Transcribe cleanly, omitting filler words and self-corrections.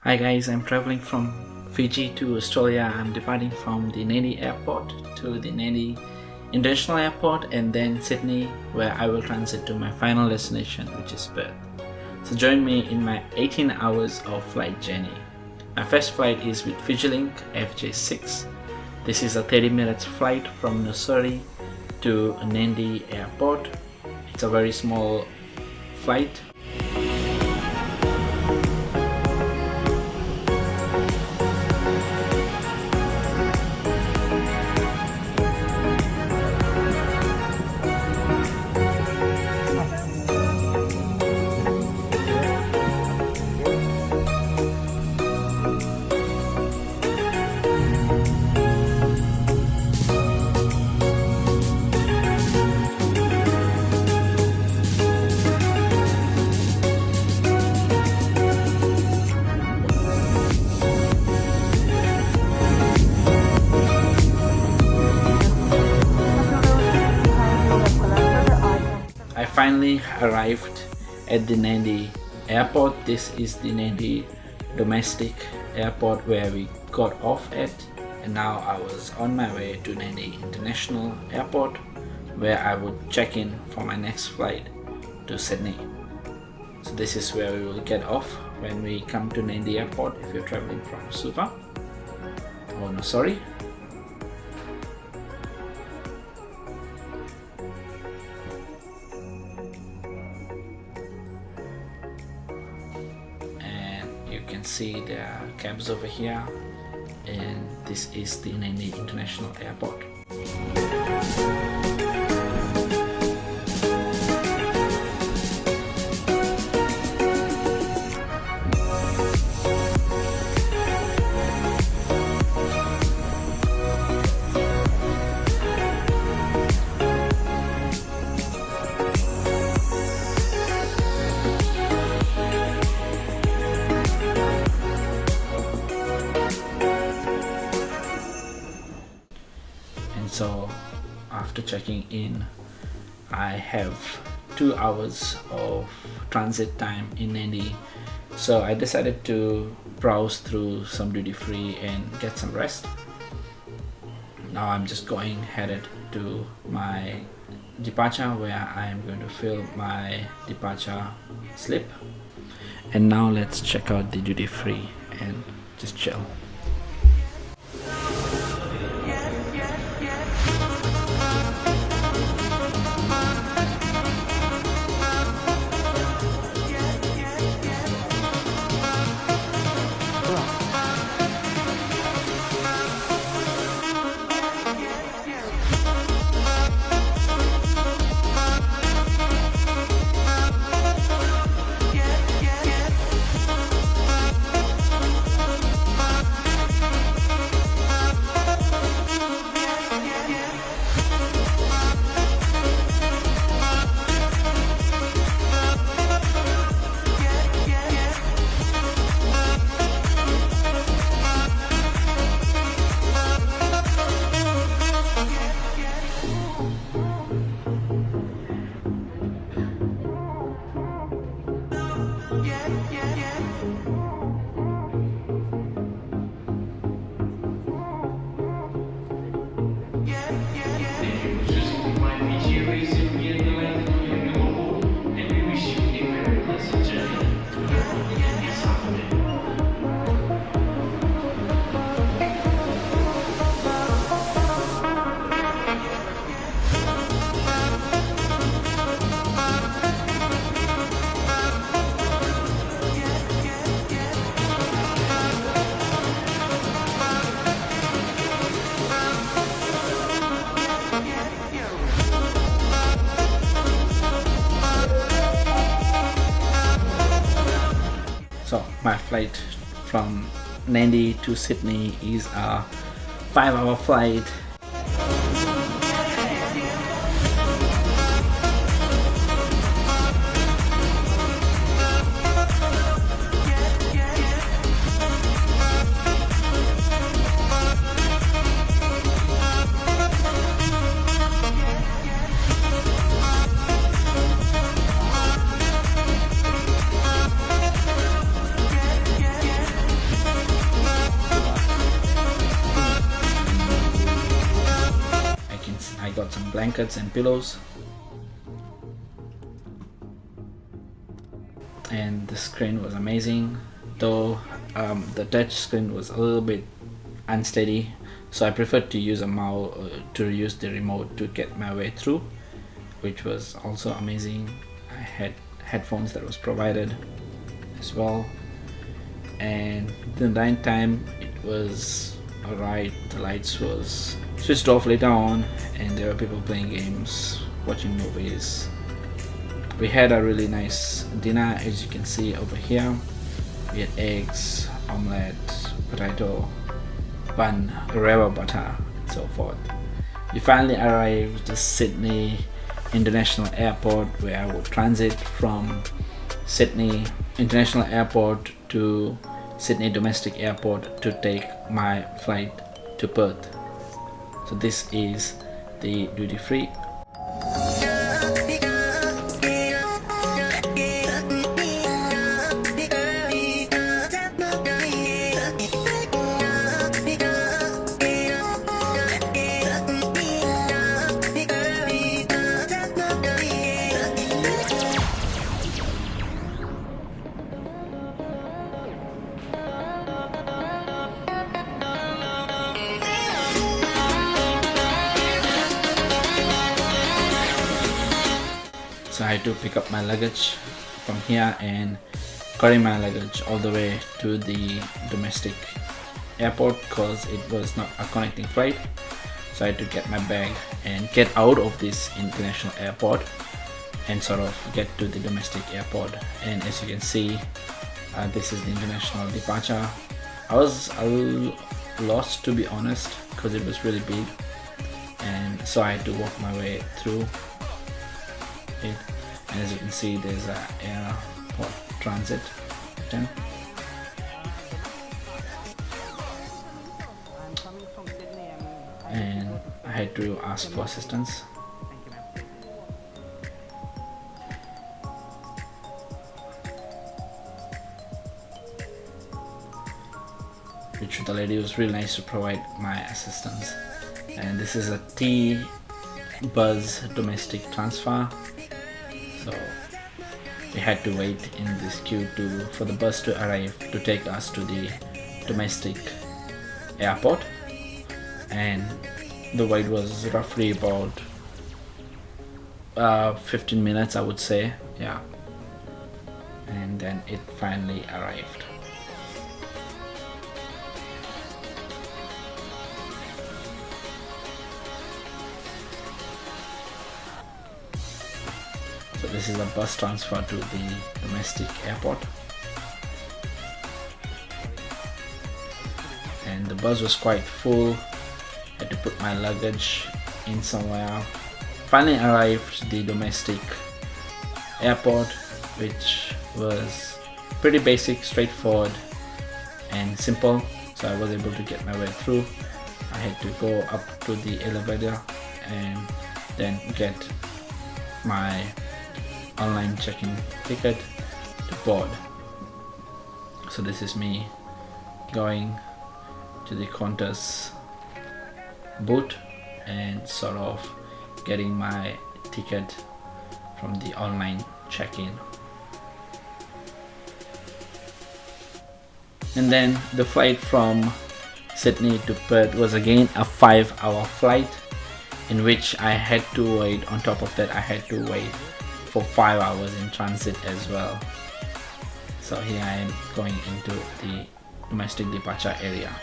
Hi guys, I'm traveling from Fiji to Australia. I'm departing from the Nadi airport to the Nadi International Airport and then Sydney, where I will transit to my final destination, which is Perth. So join me in my 18 hours of flight journey. My first flight is with FijiLink FJ6. This is a 30 minutes flight from Nusuri to Nadi airport. It's a very small flight. I finally arrived at the Nadi airport. This is the Nadi domestic airport where we got off at, and now I was on my way to Nadi International Airport where I would check in for my next flight to Sydney. So this is where we will get off when we come to Nadi airport if you're traveling from Suva or Nusuri. You can see there are cabs over here, and this is the Nadi International Airport. So after checking in, I have 2 hours of transit time in Nadi, so I decided to browse through some duty free and get some rest. Now I'm just headed to my departure where I am going to fill my departure slip. And now let's check out the duty free and just chill. So my flight from Nadi to Sydney is a 5-hour flight. blankets and pillows. And the screen was amazing, though the touch screen was a little bit unsteady, so I preferred to use the remote to get my way through, which was also amazing. I had headphones that was provided as well, and the night time it was alright. The lights was switched off later on, and there were people playing games, watching movies. We had a really nice dinner, as you can see over here. We had eggs, omelette, potato, bun, rubber butter, and so forth. We finally arrived at Sydney International Airport, where I would transit from Sydney International Airport to Sydney Domestic Airport to take my flight to Perth. So this is the duty free. So I had to pick up my luggage from here and carry my luggage all the way to the domestic airport because it was not a connecting flight. So I had to get my bag and get out of this international airport and sort of get to the domestic airport. And as you can see, this is the international departure. I was a little lost, to be honest, because it was really big, and so I had to walk my way through it. And as you can see, there's an airport transit button. And I had to ask for assistance. Which the lady was really nice to provide my assistance. And this is a T-Buzz domestic transfer. So we had to wait in this queue for the bus to arrive to take us to the domestic airport, and the wait was roughly about 15 minutes, I would say, yeah. And then it finally arrived. So this is a bus transfer to the domestic airport, and the bus was quite full. I had to put my luggage in somewhere. Finally arrived at the domestic airport, which was pretty basic, straightforward and simple, so I was able to get my way through. I had to go up to the elevator and then get my online check-in ticket to board. So this is me going to the Qantas booth and sort of getting my ticket from the online check-in. And then the flight from Sydney to Perth was again a 5-hour flight, in which I had to wait. On top of that, I had to wait for 5 hours in transit as well. So here I am going into the domestic departure area.